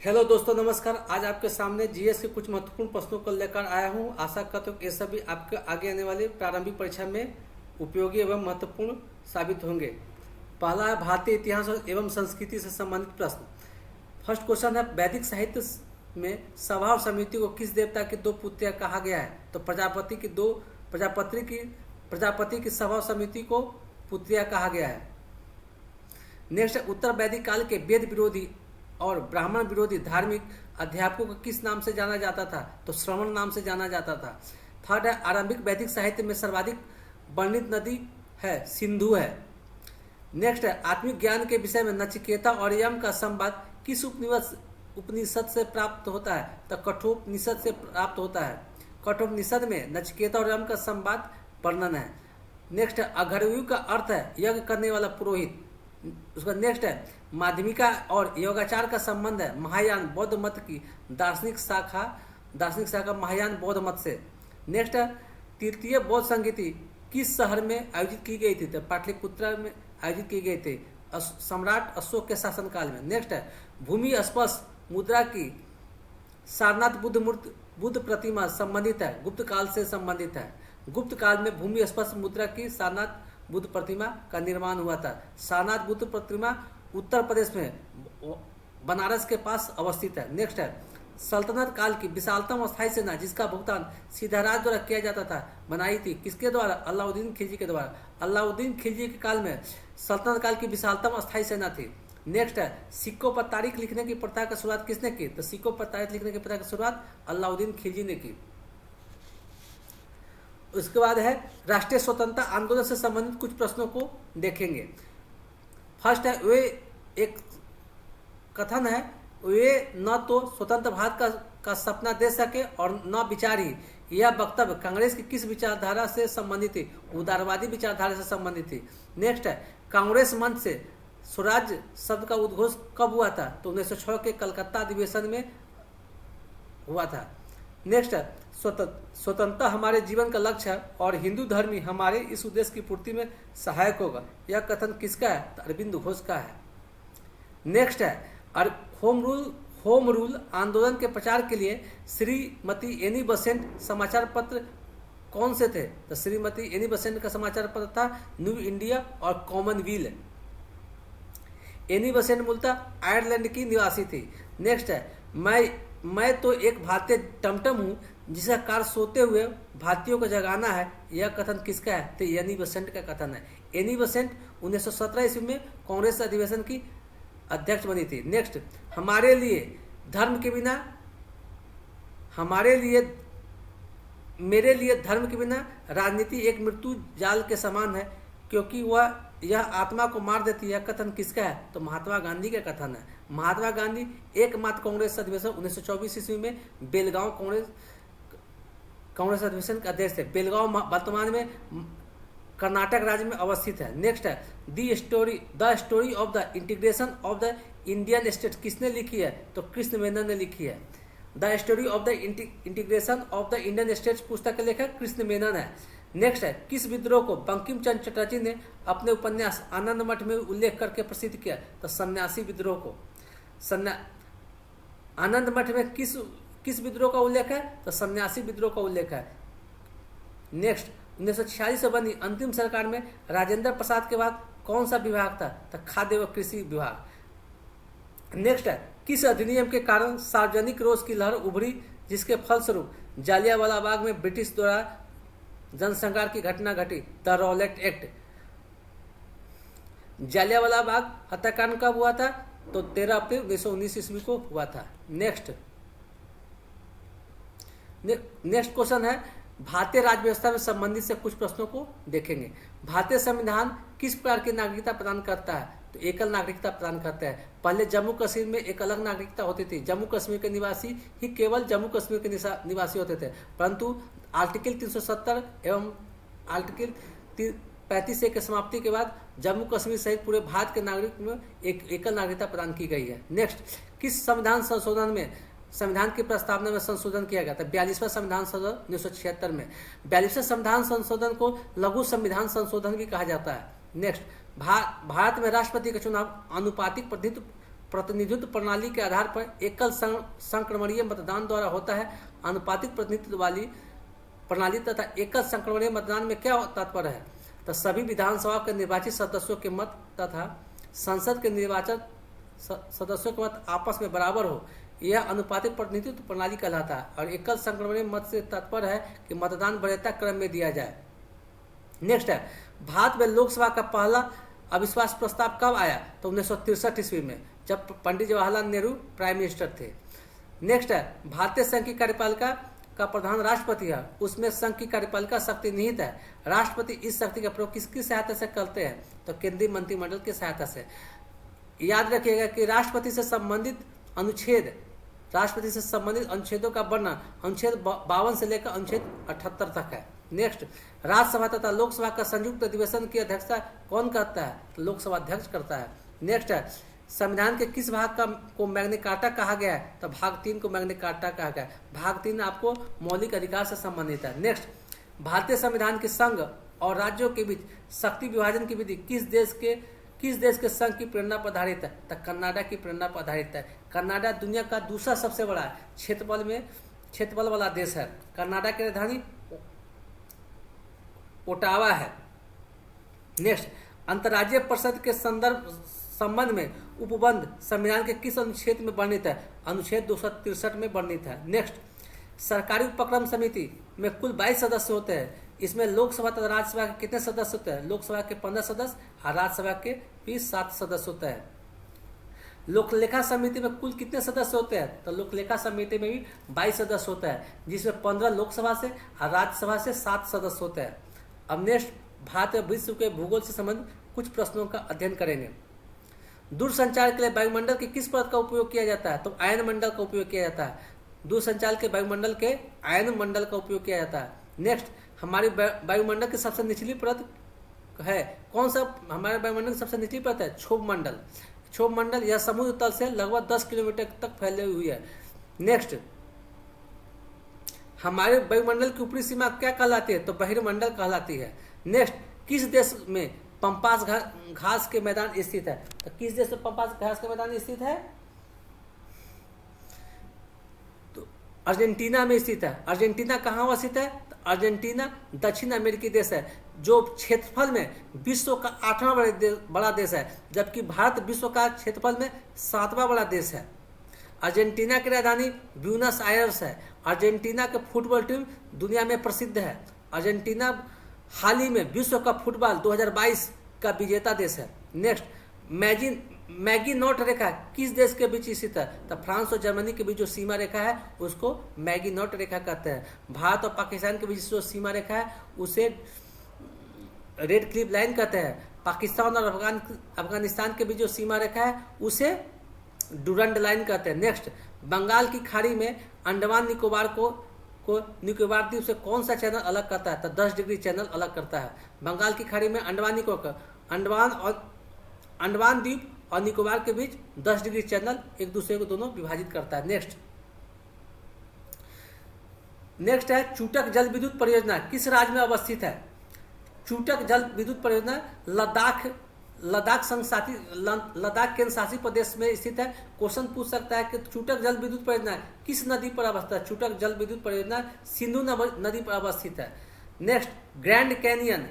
Hello दोस्तों, नमस्कार। आज आपके सामने जीएस के कुछ महत्वपूर्ण प्रश्नों को लेकर आया हूं। आशा करता हूं कि ये सभी आपके आगे आने वाली प्रारंभिक परीक्षा में उपयोगी एवं महत्वपूर्ण साबित होंगे। पहला है भारतीय इतिहास एवं संस्कृति से संबंधित प्रश्न। फर्स्ट क्वेश्चन है, वैदिक साहित्य में सभा और समिति को किस देवता की दो पुत्रियां कहा गया है? तो प्रजापति की सभा और समिति को पुत्रियां कहा गया है। नेक्स्ट, उत्तर वैदिक काल के वेद विरोधी और ब्राह्मण विरोधी धार्मिक अध्यापकों को किस नाम से जाना जाता था? तो श्रवण नाम से जाना जाता था। थर्ड है, आरंभिक वैदिक साहित्य में सर्वाधिक वर्णित नदी है सिंधु है। नेक्स्ट है, आत्मिक ज्ञान के विषय में नचिकेता और यम का संवाद किस उपनिषद से प्राप्त होता है? तो कठोपनिषद से प्राप्त होता है। कठोपनिषद में नचिकेता और यम का संवाद वर्णन है। नेक्स्ट है, अघर्यु का अर्थ है यज्ञ करने वाला पुरोहित। उसका नेक्स्ट है, माध्यमिका और योगाचार का संबंध है महायान बौद्ध मत की दार्शनिक शाखा महायान बौद्ध मत से। नेक्स्ट है, तृतीय बौद्ध संगीति किस शहर में आयोजित की गई थी? तो पाटलिपुत्र में आयोजित की गई थी सम्राट अशोक के शासनकाल में। नेक्स्ट है, भूमि स्पर्श मुद्रा की सारनाथ बुद्ध प्रतिमा संबंधित है, गुप्त काल से संबंधित है। गुप्त काल में भूमि स्पर्श मुद्रा की सारनाथ बुद्ध प्रतिमा का निर्माण हुआ था। सारनाथ बुद्ध प्रतिमा उत्तर प्रदेश में बनारस के पास अवस्थित है। नेक्स्ट है, सल्तनत काल की विशालतम अस्थायी सेना जिसका भुगतान सिद्धाराज द्वारा किया जाता था बनाई थी किसके द्वारा? अलाउद्दीन खिलजी के द्वारा। अलाउद्दीन खिलजी के काल में सल्तनत काल की विशालतम अस्थायी सेना थी। नेक्स्ट है, सिक्कों पर तारीख लिखने की प्रथा की शुरुआत किसने की? तो सिक्कों पर तारीख लिखने की प्रथा की शुरुआत अलाउद्दीन खिलजी ने की। उसके बाद है, राष्ट्रीय स्वतंत्रता आंदोलन से संबंधित कुछ प्रश्नों को देखेंगे। फर्स्ट है, वे एक कथन है, वे न तो स्वतंत्र भारत का सपना दे सके और न विचार ही। यह वक्तव्य कांग्रेस की किस विचारधारा से संबंधित थी? उदारवादी विचारधारा से संबंधित थी। नेक्स्ट है, कांग्रेस मंच से स्वराज्य शब्द का उद्घोष कब हुआ था? तो 1906 के कलकत्ता अधिवेशन में हुआ था। नेक्स्ट है, स्वतंत्रता हमारे जीवन का लक्ष्य है और हिंदू धर्म ही हमारे इस उद्देश्य की पूर्ति में सहायक होगा। यह कथन किसका है? तो अरविंद घोष का है। नेक्स्ट है, होम रूल आंदोलन के प्रचार के लिए श्रीमती एनी बेसेंट समाचार पत्र कौन से थे? तो श्रीमती एनी बेसेंट का समाचार पत्र था न्यू इंडिया और कॉमनवेल्थ। एनी बेसेंट मूलतः आयरलैंड की निवासी थी। नेक्स्ट है, मैं तो एक भारतीय टमटम हूँ जिसका कार्य सोते हुए भारतीयों को जगाना है। यह कथन किसका है? तो एनी बेसेंट का कथन है। एनी बेसेंट 1917 ईस्वी में कांग्रेस अधिवेशन की अध्यक्ष बनी थी। नेक्स्ट, हमारे लिए मेरे लिए धर्म के बिना राजनीति एक मृत्यु जाल के समान है क्योंकि यह आत्मा को मार देती है। कथन किसका है? तो महात्मा गांधी का कथन है। महात्मा गांधी एकमात्र कांग्रेस अधिवेशन 1924 ईस्वी में बेलगांव कांग्रेस अधिवेशन के अध्यक्ष थे। बेलगांव वर्तमान में कर्नाटक राज्य में अवस्थित है। नेक्स्ट है, the story of the integration of the Indian state किसने लिखी है? तो कृष्ण मेनन ने लिखी है। The story of the integration of the Indian state पुस्तक के लेखक कृष्ण मेनन है। नेक्स्ट है, किस विद्रोह को बंकिम चंद्र चटर्जी ने अपने उपन्यास आनंद मठ में उल्लेख करके प्रसिद्ध किया? तो सन्यासी विद्रोह को। आनंद मठ में किस विद्रोह का उल्लेख है? तो सन्यासी विद्रोह का उल्लेख है। नेक्स्ट, 1946 से बनी अंतिम सरकार में राजेंद्र प्रसाद के बाद कौन सा विभाग था? तो खाद्य व कृषि विभाग। नेक्स्ट है, किस अधिनियम के कारण सार्वजनिक रोष की लहर उभरी जिसके फलस्वरूप जालियांवाला बाग में ब्रिटिश द्वारा जनसंहार की घटना घटी? The Rowlatt Act. Jallianwala Bagh हत्याकांड कब हुआ था? तो 13 अप्रैल 1919 ईस्वी को हुआ था। नेक्स्ट क्वेश्चन है, भारतीय राज्य व्यवस्था में संबंधित से कुछ प्रश्नों को देखेंगे। भारतीय संविधान किस प्रकार की नागरिकता प्रदान करता है? तो एकल नागरिकता प्रदान करता है। पहले जम्मू कश्मीर में एक अलग नागरिकता होती थी। जम्मू कश्मीर के निवासी ही केवल जम्मू कश्मीर के निवासी होते थे, परंतु आर्टिकल 370 एवं आर्टिकल 35A की समाप्ति के बाद जम्मू कश्मीर सहित पूरे भारत के नागरिक में एक एकल नागरिकता प्रदान की गई है। नेक्स्ट, किस संविधान की प्रस्तावना में संशोधन किया गया था? 42वां संविधान संशोधन 1976 में। 42वें संविधान संशोधन को लघु संविधान संशोधन भी कहा जाता है। नेक्स्ट, भारत में राष्ट्रपति का चुनाव आनुपातिक प्रतिनिधित्व प्रणाली के आधार पर एकल संक्रमणीय मतदान द्वारा होता है। अनुपातिक प्रतिनिधित्व वाली प्रणाली तथा एकल संक्रमणीय मतदान में क्या तात्पर्य है? तो सभी विधानसभा के निर्वाचित सदस्यों के मत तथा संसद के निर्वाचित सदस्यों के मत आपस में बराबर हो, यह अनुपातिक प्रतिनिधित्व प्रणाली कहलाता है। और एकल संक्रमणीय मत से तात्पर्य है कि मतदान वरीयता क्रम में दिया जाए। नेक्स्ट है, भारत में लोकसभा का पहला अविश्वास प्रस्ताव कब आया? तो 1963 ईस्वी में, जब पंडित जवाहरलाल नेहरू प्राइम मिनिस्टर थे। नेक्स्ट है, भारतीय संघ की कार्यपालिका का प्रधान राष्ट्रपति है, उसमें संघ की कार्यपालिका शक्ति निहित है। राष्ट्रपति इस शक्ति का प्रयोग किसकी सहायता से करते हैं? तो केंद्रीय मंत्रिमंडल की सहायता से। याद रखिएगा कि राष्ट्रपति से संबंधित अनुच्छेदों का वर्णन अनुच्छेद 52 से लेकर अनुच्छेद 78 तक है। नेक्स्ट, राज्यसभा तथा लोकसभा का संयुक्त अधिवेशन की अध्यक्षता कौन करता है? तो लोकसभा अध्यक्ष करता है। नेक्स्ट है, संविधान के किस भाग को मैग्ना कार्टा कहा गया है? तो भाग 3 को मैग्ना कार्टा कहा गया है। भाग 3 आपको मौलिक अधिकार से संबंधित है। नेक्स्ट, भारतीय संविधान के संघ और राज्यों के बीच शक्ति विभाजन की विधि किस देश के संघ की प्रेरणा पर आधारित है? तो कनाडा की प्रेरणा पर आधारित है। कनाडा दुनिया का दूसरा सबसे बड़ा क्षेत्रफल वाला देश है। कनाडा की राजधानी ओटावा है। नेक्स्ट, अंतर्राज्यीय परिषद के संबंध में उपबंध संविधान के किस अनुच्छेद में वर्णित है? अनुच्छेद 263 में वर्णित है। नेक्स्ट, सरकारी उपक्रम समिति में कुल 22 सदस्य होते हैं। इसमें लोकसभा तथा राज्यसभा के कितने सदस्य होते हैं? लोकसभा के 15 सदस्य और राज्यसभा के भी 7 सदस्य होते हैं। लोकलेखा समिति में कुल कितने सदस्य होते हैं? तो लोकलेखा समिति में भी 22 सदस्य होते हैं, जिसमें 15 लोकसभा से और राज्यसभा से 7 सदस्य होते हैं। अब नेक्स्ट, भारत और विश्व के भूगोल से संबंधित कुछ प्रश्नों का अध्ययन करेंगे। दूरसंचार के लिए वायुमंडल के किस परत का उपयोग किया जाता है? तो आयन मंडल का उपयोग किया जाता है। दूरसंचार के वायुमंडल के आयन मंडल का उपयोग किया जाता है। नेक्स्ट, हमारी वायुमंडल की सबसे निचली परत है कौन सा? हमारे वायुमंडल की सबसे निचली परत है क्षोभ मंडल। क्षोभ मंडल यह समुद्र तल से लगभग 10 किलोमीटर तक फैली हुई है। नेक्स्ट, हमारे वायुमंडल की ऊपरी सीमा क्या कहलाती है? तो बहिर्मंडल कहलाती है। नेक्स्ट, किस देश में पंपास घास के मैदान स्थित है? तो किस देश में पंपास घास के मैदान स्थित है? तो अर्जेंटीना में स्थित है। अर्जेंटीना कहाँ अवस्थित है? तो अर्जेंटीना दक्षिण अमेरिकी देश है, जो क्षेत्रफल में विश्व का 8वां बड़ा देश है, जबकि भारत विश्व का क्षेत्रफल में 7वां बड़ा देश है। अर्जेंटीना की राजधानी ब्यूनस आयर्स है। अर्जेंटीना का फुटबॉल टीम दुनिया में प्रसिद्ध है। अर्जेंटीना हाल ही में विश्व कप फुटबॉल 2022 का विजेता देश है। नेक्स्ट, मैगिनोट रेखा किस देश के बीच स्थित है? तो फ्रांस और जर्मनी के बीच जो सीमा रेखा है उसको मैगिनोट रेखा कहते हैं। भारत और पाकिस्तान के बीच जो सीमा रेखा है उसे रेड क्लिफ लाइन कहते हैं। पाकिस्तान और अफगानिस्तान के बीच जो सीमा रेखा है उसे डुरंड लाइन कहते हैं। नेक्स्ट, बंगाल की खाड़ी में अंडमान निकोबार को निकोबार द्वीप से कौन सा चैनल अलग करता है? तो 10 डिग्री चैनल अलग करता है। बंगाल की खाड़ी में अंडमान द्वीप और निकोबार के बीच 10 डिग्री चैनल एक दूसरे को दोनों विभाजित करता है। नेक्स्ट है, चूटक जल विद्युत परियोजना किस राज्य में अवस्थित है? चूटक जल विद्युत परियोजना लद्दाख केंद्र शासित प्रदेश में स्थित है। क्वेश्चन पूछ सकता है कि चूटक जल विद्युत परियोजना किस नदी पर अवस्थित है? चूटक जल विद्युत परियोजना सिंधु नदी पर अवस्थित है। नेक्स्ट, ग्रैंड कैनियन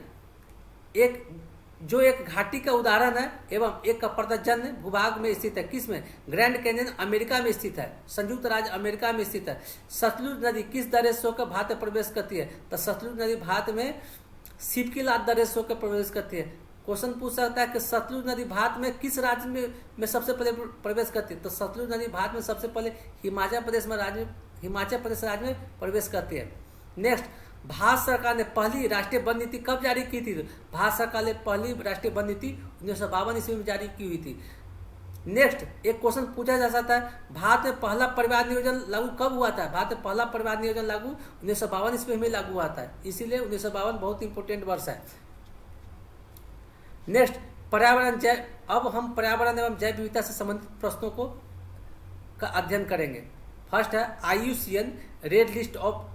एक घाटी का उदाहरण है एवं एक प्रदर्जन भूभाग में स्थित है। किसमें? ग्रैंड कैनियन अमेरिका में स्थित है, संयुक्त राज्य अमेरिका में स्थित है। सतलुज नदी किस दर्रे से होकर भारत में प्रवेश करती है? तो सतलुज नदी भारत में सिपकीलात दर्रे से होकर प्रवेश करती है। क्वेश्चन पूछ सकता है कि सतलुज नदी भारत में किस राज्य में सबसे पहले प्रवेश करती है? तो सतलुज नदी भारत में सबसे पहले हिमाचल प्रदेश राज्य में प्रवेश करती है। नेक्स्ट, भारत सरकार ने पहली राष्ट्रीय वन नीति कब जारी की थी? भारत सरकार ने पहली राष्ट्रीय वन नीति 1952 ईस्वी में जारी की हुई थी। नेक्स्ट, एक क्वेश्चन पूछा जा सकता है, भारत में पहला परिवार नियोजन लागू कब हुआ था? भारत में पहला परिवार नियोजन लागू 1952 ईस्वी में लागू हुआ था, इसीलिए 1952 बहुत इंपोर्टेंट वर्ष है। नेक्स्ट, अब हम पर्यावरण एवं जैव विविधता से संबंधित प्रश्नों का अध्ययन करेंगे। फर्स्ट है IUCN red list of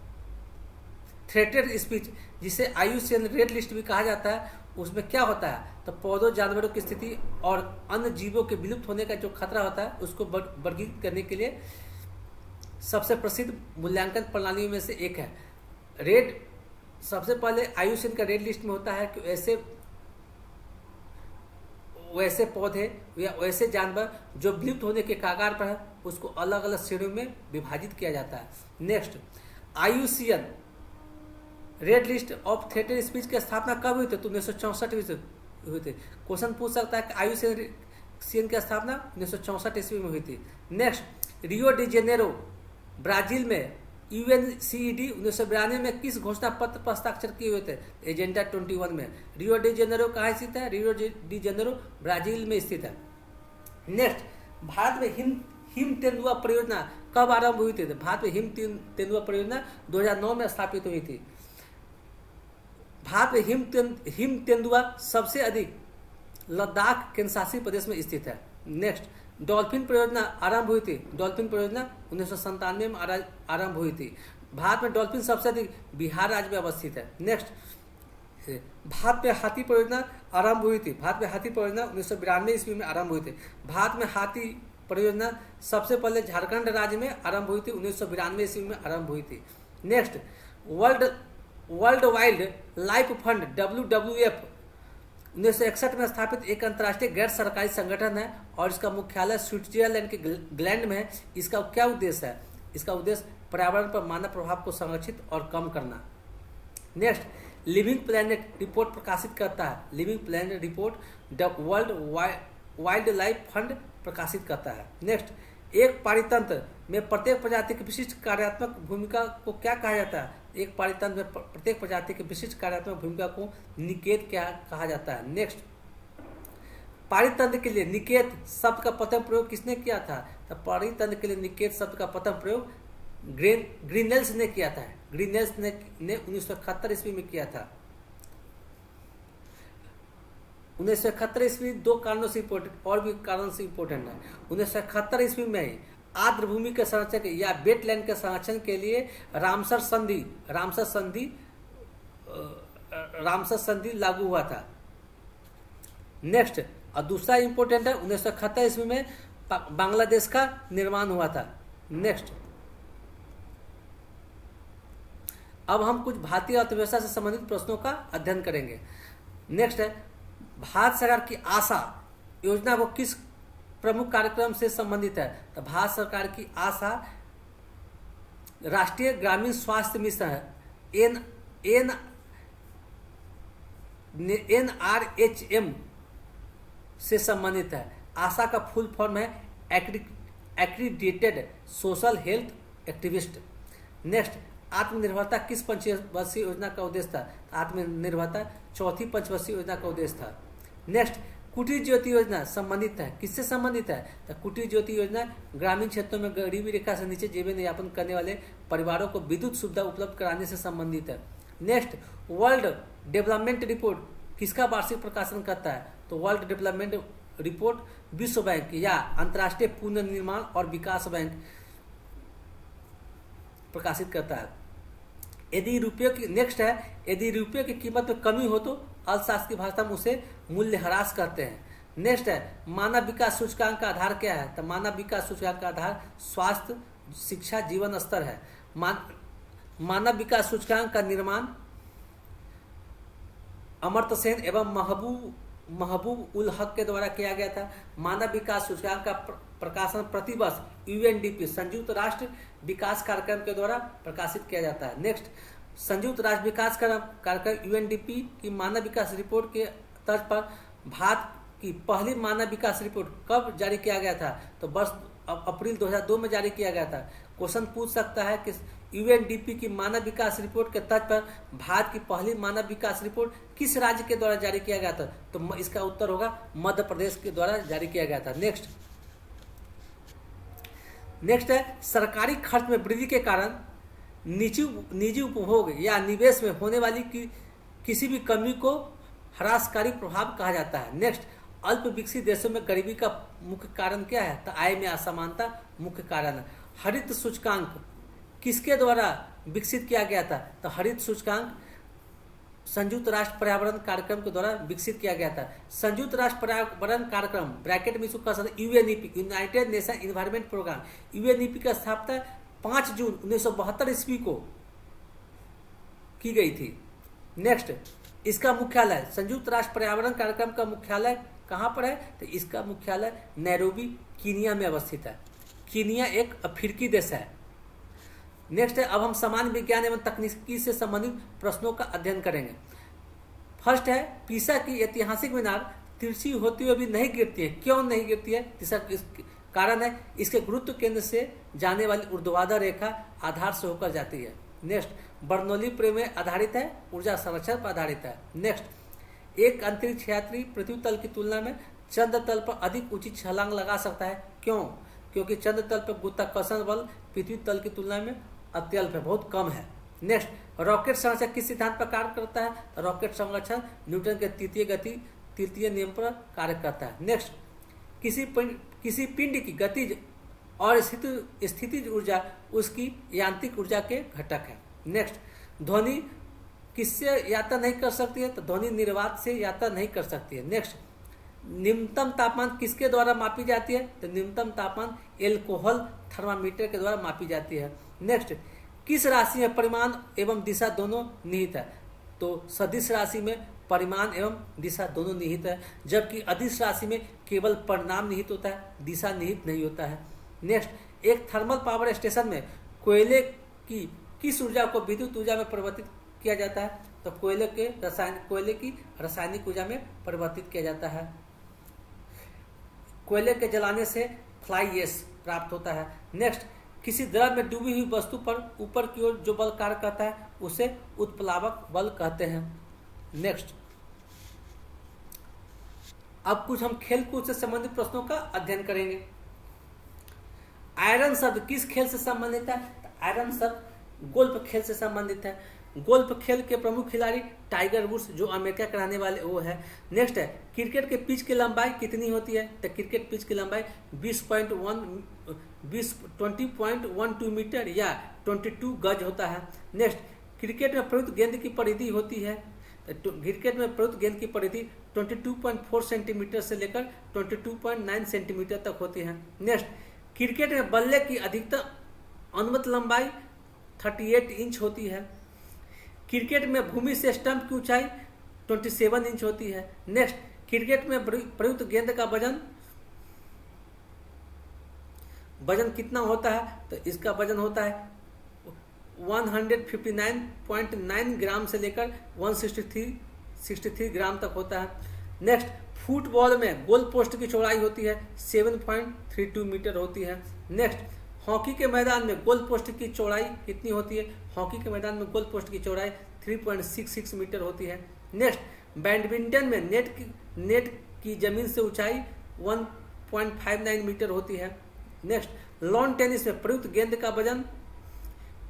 threatened speech, जिसे IUCN रेड लिस्ट भी कहा जाता है, उसमें क्या होता है, तो पौधों जानवरों की स्थिति और अन्य जीवों के विलुप्त होने का जो खतरा होता है उसको वर्गीकृत करने के लिए सबसे प्रसिद्ध मूल्यांकन प्रणालियों में से एक है रेड। सबसे पहले IUCN का रेड लिस्ट में होता है कि वैसे पौधे या वैसे जानवर जो विलुप्त होने के कगार पर है उसको अलग अलग श्रेणियों में विभाजित किया जाता है। Next, IUCN red list of threatened species की स्थापना कब हुई थी, तो 1964 ईस्वी हुई थी। क्वेश्चन पूछ सकता है कि IUCN की स्थापना 1964 ईस्वी में हुई थी। Next, Rio de Janeiro Brazil में UNCED 1992 में किस घोषणा पत्र पर हस्ताक्षर किए हुए थे, एजेंडा 21 में। रियो डी जेनेरो कहाँ स्थित है, रियो डी जेनेरो ब्राजील में स्थित है। नेक्स्ट, भारत में हिम तेंदुआ परियोजना कब आरंभ हुई थी, भारत में हिम तेंदुआ परियोजना 2009 में स्थापित हुई थी। भारत में हिम तेंदुआ सबसे अधिक लद्दाख केंद्रशासित प्रदेश में स्थित है। नेक्स्ट, डॉल्फिन परियोजना आरंभ हुई थी, डॉल्फिन परियोजना 1997 में आरंभ हुई थी। भारत में डॉल्फिन सबसे अधिक बिहार राज्य में अवस्थित है। नेक्स्ट, भारत में हाथी परियोजना आरंभ हुई थी, भारत में हाथी परियोजना 1992 ईस्वी में आरंभ हुई थी। भारत में हाथी परियोजना सबसे पहले झारखंड राज्य में आरंभ हुई थी, 1992 ईस्वी में आरंभ हुई थी। Next, world wild life fund WWF 1961 में स्थापित एक अंतर्राष्ट्रीय गैर सरकारी संगठन है और इसका मुख्यालय स्विट्जरलैंड के ग्लैंड में है। इसका क्या उद्देश्य है, इसका उद्देश्य पर्यावरण पर मानव प्रभाव को संरक्षित और कम करना। नेक्स्ट, लिविंग प्लैनेट रिपोर्ट प्रकाशित करता है, living planet report world wild life fund प्रकाशित करता है। नेक्स्ट, एक पारितंत्र में प्रत्येक प्रजाति की विशिष्ट कार्यात्मक भूमिका को क्या कहा जाता है, एक पारितंत्र में प्रत्येक प्रजाति की विशिष्ट कार्यात्मक भूमिका को निकेत क्या कहा जाता है। नेक्स्ट, पारितंत्र के लिए निकेत शब्द का प्रथम प्रयोग किसने किया था, तो पारितंत्र के लिए निकेत शब्द का प्रथम प्रयोग ग्रीनेल्स ने किया था, ग्रीनेल्स ने 1971 ईस्वी में किया था। 1971 ईस्वी दो कारणों से इम्पोर्टेंट और भी कारण से इम्पोर्टेंट है। 1971 ईस्वी में आर्द्र भूमि के संरक्षण या वेटलैंड के संरक्षण के लिए रामसर संधि लागू हुआ था। नेक्स्ट, और दूसरा इंपॉर्टेंट है 1971 ईस्वी में बांग्लादेश का निर्माण हुआ था। नेक्स्ट, अब हम कुछ भारतीय अर्थव्यवस्था से संबंधित प्रश्नों का अध्ययन करेंगे। नेक्स्ट है, भारत सरकार की आशा योजना को किस प्रमुख कार्यक्रम से संबंधित है, तो भारत सरकार की आशा राष्ट्रीय ग्रामीण स्वास्थ्य मिशन है, NRHM से संबंधित है। आशा का फुल फॉर्म है accredited social health activist. Next, आत्मनिर्भरता किस पंचवर्षीय योजना का उद्देश्य था, आत्मनिर्भरता चौथी पंचवर्षीय योजना का उद्देश्य था। नेक्स्ट, कुटीर ज्योति योजना संबंधित है, किससे संबंधित है, तो कुटीर ज्योति योजना ग्रामीण क्षेत्रों में गरीबी रेखा से नीचे जीवन यापन करने वाले परिवारों को विद्युत सुविधा उपलब्ध कराने से संबंधित है। नेक्स्ट, वर्ल्ड डेवलपमेंट रिपोर्ट किसका वार्षिक प्रकाशन करता है, तो वर्ल्ड डेवलपमेंट रिपोर्ट विश्व बैंक या अंतर्राष्ट्रीय पुनर्निर्माण और विकास बैंक प्रकाशित करता है। यदि रुपये की नेक्स्ट है, यदि रुपये की कीमत में कमी हो तो अर्थशास्त्र की भाषा में उसे मूल्यह्रास कहते हैं। नेक्स्ट है, मानव विकास सूचकांक का आधार क्या है, तो मानव विकास सूचकांक का आधार स्वास्थ्य, शिक्षा, जीवन स्तर है। मानव विकास सूचकांक का निर्माण अमर्त्य सेन एवं महबूब उल हक के द्वारा किया गया था। मानव विकास सूचकांक का प्रकाशन प्रतिवर्ष UNDP संयुक्त राष्ट्र विकास कार्यक्रम के द्वारा प्रकाशित किया जाता है। नेक्स्ट, संयुक्त राष्ट्र विकास कार्यक्रम UNDP की मानव विकास रिपोर्ट के तर्ज पर भारत की पहली मानव विकास रिपोर्ट कब जारी किया गया था, तो वर्ष अप्रैल 2002 में जारी किया गया था। क्वेश्चन पूछ सकता है कि UNDP की मानव विकास रिपोर्ट के तर्ज पर भारत की पहली मानव विकास रिपोर्ट किस राज्य के द्वारा जारी किया गया था, तो इसका उत्तर होगा मध्य प्रदेश के द्वारा जारी किया गया था। नेक्स्ट है, सरकारी खर्च में वृद्धि के कारण निजी उपभोग या निवेश में होने वाली किसी भी कमी को ह्रासकारी प्रभाव कहा जाता है। नेक्स्ट, अल्प विकसित देशों में गरीबी का मुख्य कारण क्या है, तो आय में असमानता मुख्य कारण है। हरित सूचकांक किसके द्वारा विकसित किया गया था, तो हरित सूचकांक संयुक्त राष्ट्र पर्यावरण कार्यक्रम के द्वारा विकसित किया गया था। संयुक्त राष्ट्र पर्यावरण कार्यक्रम ब्रैकेट में इसको कह सकते UNEP, United Nation Environment Programme. UNEP का स्थापना 5 जून 1972 ईस्वी को की गई थी। नेक्स्ट, इसका मुख्यालय, संयुक्त राष्ट्र पर्यावरण कार्यक्रम का मुख्यालय कहाँ पर है? तो इसका मुख्यालय नैरोबी कीनिया में अवस्थित है। कीनिया एक अफ्रीकी देश है। नेक्स्ट है, अब हम सामान्य विज्ञान एवं तकनीकी से संबंधित प्रश्नों का अध्ययन करेंगे। फर्स्ट है, पीसा की ऐतिहासिक मीनार तिरछी होती हुई भी नहीं गिरती है। क्यों नहीं गिरती है? तीसरा कारण है इसके गुरुत्व केंद्र से जाने वाली ऊर्ध्वाधर रेखा आधार से होकर जाती है। नेक्स्ट, बर्नौली प्रमेय आधारित है, ऊर्जा संरक्षण पर आधारित है। नेक्स्ट, एक अंतरिक्ष यात्री पृथ्वी तल की तुलना में चंद्र तल पर अधिक ऊंची छलांग लगा सकता है। क्यों? क्योंकि चंद्र तल पर गुरुत्वाकर्षण बल पृथ्वी तल की तुलना में अत्यल्प है, बहुत कम है। नेक्स्ट, रॉकेट संरक्षण किस सिद्धांत पर कार्य करता है? रॉकेट संरक्षण न्यूटन के तृतीय नियम पर कार्य करता है। नेक्स्ट, किसी पिंड की गतिज और स्थितिज ऊर्जा उसकी यांत्रिक ऊर्जा के घटक है। नेक्स्ट, ध्वनि किससे यात्रा नहीं कर सकती है? तो ध्वनि निर्वात से यात्रा नहीं कर सकती है। नेक्स्ट, न्यूनतम तापमान किसके द्वारा मापी जाती है? तो न्यूनतम तापमान एल्कोहल थर्मामीटर के द्वारा मापी जाती है। नेक्स्ट, किस राशि में परिमाण एवं दिशा दोनों निहित है? तो सदिश राशि में परिमाण एवं दिशा दोनों निहित है, जबकि अदिश राशि में केवल परिमाण निहित होता है, दिशा निहित नहीं होता है। नेक्स्ट, एक थर्मल पावर स्टेशन में कोयले की किस ऊर्जा को विद्युत ऊर्जा में परिवर्तित किया जाता है? तो कोयले की रासायनिक ऊर्जा में परिवर्तित किया जाता है। कोयले के जलाने से फ्लाई ऐश प्राप्त होता है। नेक्स्ट, किसी द्रव में डूबी हुई वस्तु पर ऊपर की ओर जो बल कार्य करता है उसे उत्प्लावक बल कहते हैं। नेक्स्ट, अब कुछ हम खेल कूद से संबंधित प्रश्नों का अध्ययन करेंगे। आयरन शब्द किस खेल से संबंधित है? आयरन शब्द गोल्फ खेल से संबंधित है। गोल्फ खेल के प्रमुख खिलाड़ी टाइगर वुड्स, जो अमेरिका के रहने वाले, वो है। नेक्स्ट है, क्रिकेट के पिच की लंबाई कितनी होती है? तो क्रिकेट पिच की लंबाई 20.12 मीटर या 22 गज होता है। नेक्स्ट, क्रिकेट में प्रयुक्त गेंद की परिधि होती है, तो क्रिकेट में प्रयुक्त गेंद की परिधि 22.4 सेंटीमीटर से लेकर 22.9 सेंटीमीटर तक होती है। नेक्स्ट, क्रिकेट में बल्ले की अधिकतम अनुमत लंबाई 38 इंच होती है। क्रिकेट में भूमि से स्टंप की ऊंचाई 27 इंच होती है। नेक्स्ट, क्रिकेट में प्रयुक्त गेंद का वजन कितना होता है? तो इसका वजन होता है 159.9 ग्राम से लेकर 163 ग्राम तक होता है। नेक्स्ट, फुटबॉल में गोल पोस्ट की चौड़ाई होती है 7.32 मीटर होती है। नेक्स्ट, हॉकी के मैदान में गोल पोस्ट की चौड़ाई कितनी होती है? हॉकी के मैदान में गोल पोस्ट की चौड़ाई 3.66 मीटर होती है। नेक्स्ट, बैडमिंटन में नेट की जमीन से ऊंचाई 1.59 मीटर होती है। नेक्स्ट, लॉन टेनिस में प्रयुक्त गेंद का वजन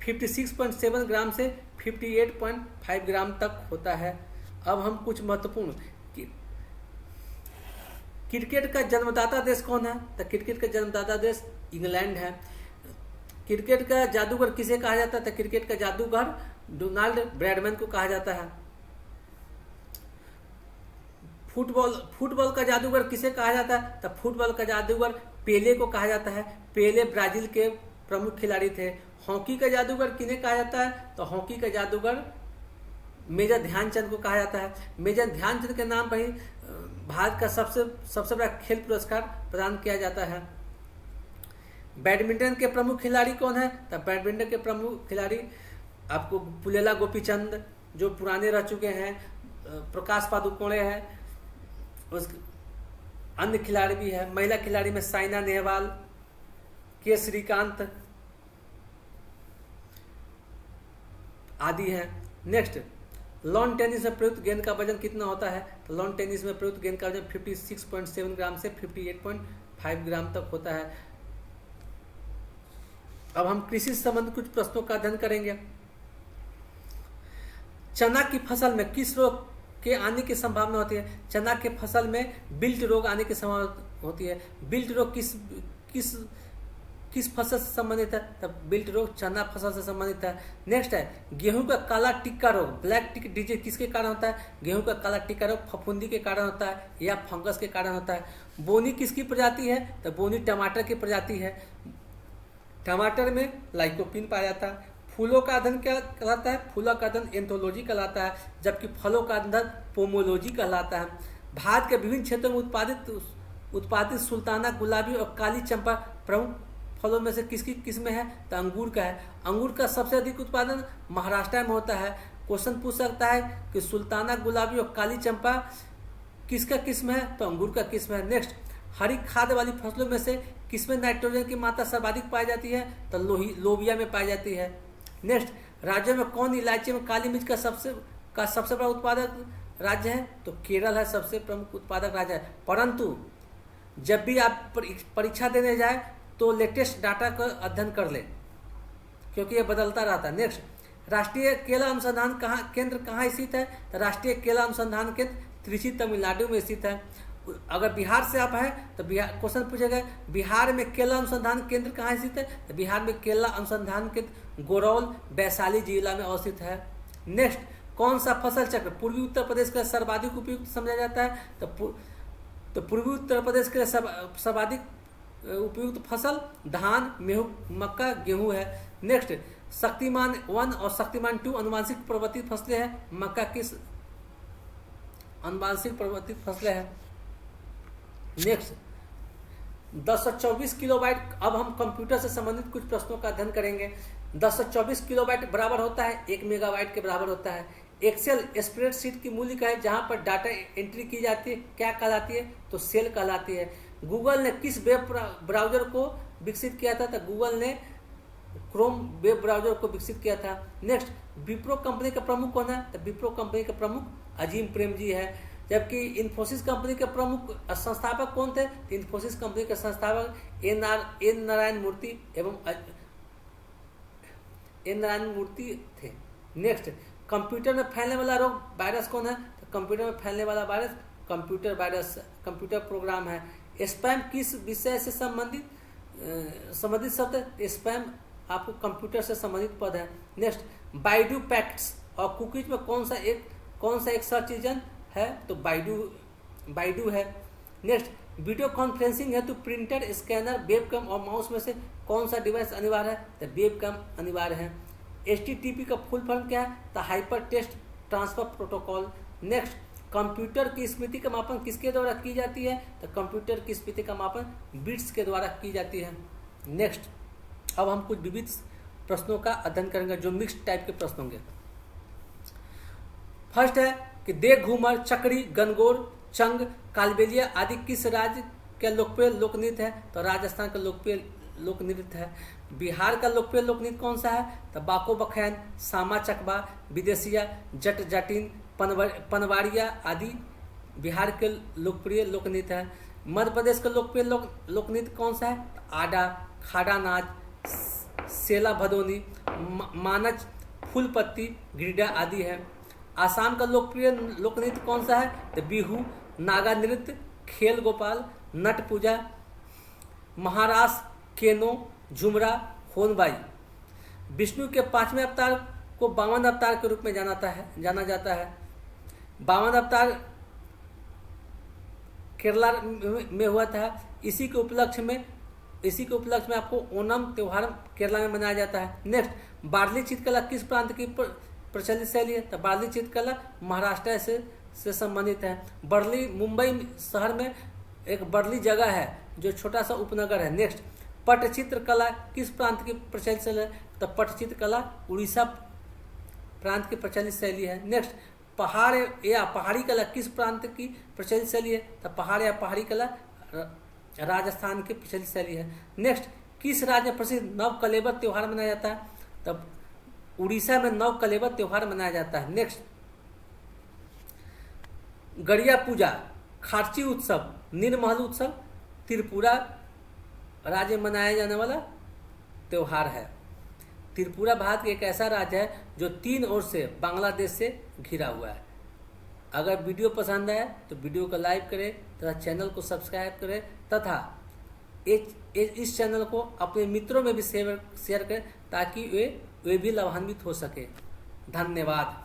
56.7 ग्राम से 58.5 ग्राम तक होता है। अब हम कुछ महत्वपूर्ण, क्रिकेट का जन्मदाता देश कौन है? तो क्रिकेट का जन्मदाता देश इंग्लैंड है। क्रिकेट का जादूगर किसे कहा जाता है? तो क्रिकेट का जादूगर डोनाल्ड ब्रैडमैन को कहा जाता है। फुटबॉल का जादूगर किसे कहा जाता है? तो फुटबॉल का जादूगर पेले को कहा जाता है। पेले ब्राजील के प्रमुख खिलाड़ी थे। हॉकी का जादूगर किन्हें कहा जाता है? तो हॉकी का जादूगर मेजर ध्यानचंद को कहा जाता है। मेजर ध्यानचंद के नाम पर ही भारत का सबसे बड़ा खेल पुरस्कार प्रदान किया जाता है। बैडमिंटन के प्रमुख खिलाड़ी कौन है? तो बैडमिंटन के प्रमुख खिलाड़ी आपको पुलेला गोपीचंद, जो पुराने रह चुके हैं, प्रकाश पादुकोणे है, उसके अन्य खिलाड़ी भी है। महिला खिलाड़ी में साइना नेहवाल, के श्रीकांत आदि है। नेक्स्ट, लॉन टेनिस में प्रयुक्त गेंद का वजन कितना होता है? तो लॉन टेनिस में प्रयुक्त गेंद का वजन 56.7 ग्राम से 58.5 ग्राम तक होता है। अब हम कृषि से संबंधित कुछ प्रश्नों का अध्ययन करेंगे। चना की फसल में किस रोग के आने की संभावना होती है? चना के फसल में बिल्ट रोग आने की संभावना होती है। बिल्ट रोग किस फसल से संबंधित है? तब बिल्ट रोग चना फसल से संबंधित है। नेक्स्ट है गेहूं का काला टिक्का रोग, ब्लैक टिक डिजीज किसके कारण होता है? गेहूं का काला टिक्का रोग फफूंदी के कारण होता है या फंगस के कारण होता है। बोनी किसकी प्रजाति है? तो बोनी टमाटर की प्रजाति है। टमाटर में लाइकोपिन पाया जाता है। फूलों का अध्ययन क्या कहलाता है? फूलों का अध्ययन एंथोलॉजी कहलाता है, जबकि फलों का अध्ययन पोमोलॉजी कहलाता है। भारत के विभिन्न क्षेत्रों में उत्पादित सुल्ताना, गुलाबी और काली चंपा प्रमुख फलों में से किसकी किस्म है? तो अंगूर का है। अंगूर का सबसे अधिक उत्पादन महाराष्ट्र में होता है। क्वेश्चन पूछ सकता है कि सुल्ताना, गुलाबी और काली चंपा किसका किस्म है? तो अंगूर का किस्म है। नेक्स्ट, हरी खाद वाली फसलों में से किसमें नाइट्रोजन की मात्रा सर्वाधिक पाई जाती है? तो लोबिया में पाई जाती है। नेक्स्ट, राज्यों में कौन इलायची में काली मिर्च का सबसे बड़ा उत्पादक राज्य है? तो केरल है सबसे प्रमुख उत्पादक राज्य है। परंतु जब भी आप परीक्षा देने जाए तो लेटेस्ट डाटा का अध्ययन कर ले, क्योंकि ये बदलता रहता है। नेक्स्ट, राष्ट्रीय केला अनुसंधान केंद्र कहाँ स्थित है? तो राष्ट्रीय केला अनुसंधान केंद्र त्रिची, तमिलनाडु में स्थित है। अगर बिहार से आप हैं तो बिहार क्वेश्चन पूछेगा बिहार में केला अनुसंधान केंद्र कहाँ स्थित है? तो बिहार में केला अनुसंधान केंद्र गोरौल, वैशाली जिला में अवस्थित है। नेक्स्ट, कौन सा फसल चक्र पूर्वी उत्तर प्रदेश का सर्वाधिक उपयुक्त समझा जाता है? तो पूर्वी उत्तर प्रदेश के लिए सर्वाधिक उपयुक्त फसल धान, गेहूं, मक्का, गेहूं है। नेक्स्ट, शक्तिमान 1 और शक्तिमान 2 अनुवांशिक परिवर्तित फसलें हैं। मक्का किस अनुवांशिक परिवर्तित फसलें हैं? Next, 1024 kilobyte. अब हम कंप्यूटर से संबंधित कुछ प्रश्नों का अध्ययन करेंगे। 1024 किलोबाइट बराबर होता है 1 मेगाबाइट के बराबर होता है। एक्सेल स्प्रेडशीट की मूल इकाई जहां पर डाटा एंट्री की जाती है क्या कहलाती है? तो सेल कहलाती है। गूगल ने किस वेब ब्राउजर को विकसित किया था? तो गूगल ने क्रोम वेब ब्राउजर को विकसित किया था। नेक्स्ट, विप्रो कंपनी का प्रमुख कौन है? तो विप्रो कंपनी का प्रमुख अजीम प्रेमजी है। जबकि इन्फोसिस कंपनी के प्रमुख संस्थापक कौन थे? तो इन्फोसिस कंपनी के संस्थापक एन नारायण मूर्ति थे। नेक्स्ट, कंप्यूटर में फैलने वाला रोग वायरस कौन है? तो कंप्यूटर में फैलने वाला virus computer virus, computer program है। स्पैम किस विषय से संबंधित शब्द है? स्पैम आपको कंप्यूटर से संबंधित पद है। नेक्स्ट, बाइडू पैक्ट्स और कुकीज में कौन सा एक सर्च इंजन है? तो बाइडू है। नेक्स्ट, वीडियो कॉन्फ्रेंसिंग है तो प्रिंटर, स्कैनर, वेबकैम और माउस में से कौन सा डिवाइस अनिवार्य है? तो वेबकैम अनिवार्य है। HTTP का फुल फॉर्म क्या है? तो hyper text transfer protocol. Next, computer की स्मृति का मापन किसके द्वारा की जाती है? तो कंप्यूटर की स्मृति का मापन बिट्स के द्वारा की जाती है। नेक्स्ट, अब हम कुछ विविध प्रश्नों का अध्ययन करेंगे जो मिक्स्ड टाइप के प्रश्न होंगे। फर्स्ट है कि देख घूमर, चकड़ी, गनगौर, चंग, कालबेलिया आदि किस राज्य का लोकप्रिय लोक नृत्य है? तो राजस्थान का लोकप्रिय लोक नृत्य है। बिहार का लोकप्रिय लोक नृत्य कौन सा है? तो बाको बखैन, सामा चकबा, विदेशिया, जट जटिन, पनवाड़िया आदि बिहार के लोकप्रिय लोक नृत्य है। मध्य प्रदेश का लोकप्रिय लोक नृत्य कौन सा है? तो आडा, खाड़ा नाच, सेला भदोनी, मानच, फूलपत्ती, गिरिडा आदि है। आसाम का लोकप्रिय लोक नृत्य कौन सा है? तो बिहू, नागा नृत्य, खेल गोपाल, नट पूजा। महाराष्ट्र केनो, झुमरा, होनबाई। विष्णु के 5वें अवतार को 52 अवतार के रूप में जाना जाता है। 52 अवतार केरला में हुआ था। इसी के उपलक्ष्य में आपको ओणम त्यौहार केरला में मनाया जाता है। नेक्स्ट, बार्ली चित्रकला किस प्रांत की प्रचलित शैली है? तो बार्ली चित्रकला महाराष्ट्र से संबंधित है। बर्ली मुंबई शहर में एक बर्ली जगह है जो छोटा सा उपनगर है। नेक्स्ट, पटचित्र कला किस प्रांत की प्रचलित शैली है? तो पटचित्र कला उड़ीसा प्रांत की प्रचलित शैली है। नेक्स्ट, पहाड़ या पहाड़ी कला किस प्रांत की प्रचलित शैली है? तो पहाड़ या पहाड़ी कला राजस्थान की प्रचलित शैली है। नेक्स्ट, किस राज्य में प्रसिद्ध नव कलेबर त्योहार मनाया जाता है? तब उड़ीसा में नव कलेबर त्योहार मनाया जाता है। नेक्स्ट, गड़िया पूजा, खार्ची उत्सव, नीलमहल उत्सव त्रिपुरा राज्य में मनाया जाने वाला त्योहार है। त्रिपुरा भारत का एक ऐसा राज्य है जो 3 ओर से बांग्लादेश से घिरा हुआ है। अगर वीडियो पसंद आए तो वीडियो को लाइक करें तथा चैनल को सब्सक्राइब करें तथा इस चैनल को अपने मित्रों में भी शेयर करें ताकि वे भी लाभान्वित हो सके। धन्यवाद।